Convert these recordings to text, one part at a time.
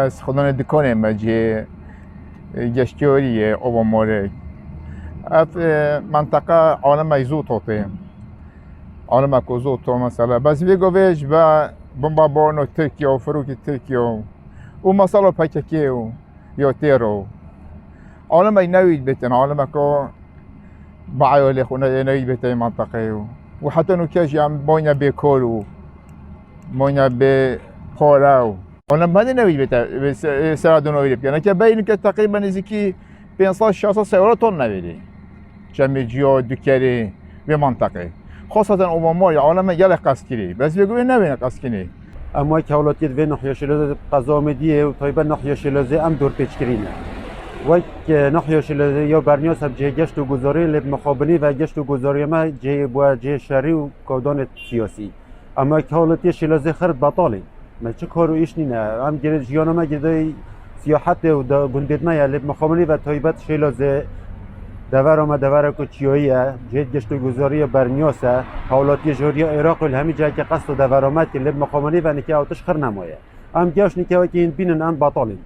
از خودان دکانه مجی گشتیاری اواماره اف منطقه عالم ایزو توته عالم کوزو تو مثلا بس بيجو فيش با بومبا بورنو تركيا وفروكي تركيا ومصالو باكاكيو يوتيرو عالم اي نويد بيتن عالم كو بعيو اللي خونا نويد بيتن منطقه وحتى نو كاش يام بوينا بيكولو بوينا بخوراو عالم هذا نويد بيتن سرادو نويد بيتن كي باين تقريبا نزيكي 500 600 سيارة طن نويدي جامجيو دكاري بمنطقه خاصة اوباما عالم يلا قسكري بس بيقولوا نبين قسكني اما که حالاتیت و ناحیه شلوز قضا مدیه و طایبا ناحیه شلوزه ام دور پیچ کرینه و ناحیه شلوزه یا برنیاس هم جه گشت و گذاری لب مخابنی و گشت و گذاری ما جه با جه شهری و کودان سیاسی اما که حالاتی شلوزه خرد بطاله ما چه کارو ایش نینه ام گرد جیانا ما گرده سیاحت و گندید ما لب مخابنی و طایبت شلوزه دور آمد دور کوچیاییه جهت گشت و گذاری برنیاسه حالاتی جوری عراق همین جایی که قصد و دور آمد که لب مقامنی و نکه آتش خر نمایه ام گیاش نکه که این بینن ام بطالین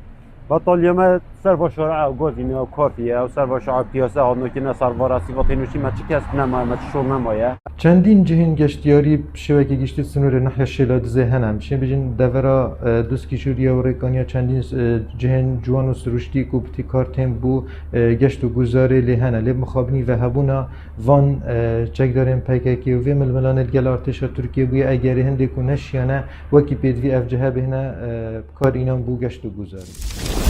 بطالی ما سر و شارع و گازینه و کافیه و سر و شارع پیاسه ها که نه سر و راسی و تینوشی ما چی کس نمایه ما چی شور نمایه چندین جهین گشتیاری شبکه گشتی سنور ناحیه شلاد ذهن هم شین بجین دورا دوست کشوری و ریکانیا چندین جهین جوان و سروشتی کو ابتکار تیم بو گشت و گذاری لهنه لب مخابنی و هبونا وان چک داریم پیککی و وی ململان الگل ارتش ترکیه بوی اگری هندی کو نشیانه وکی پید وی اف جهه بهنه کار اینام بو گشت و گذاری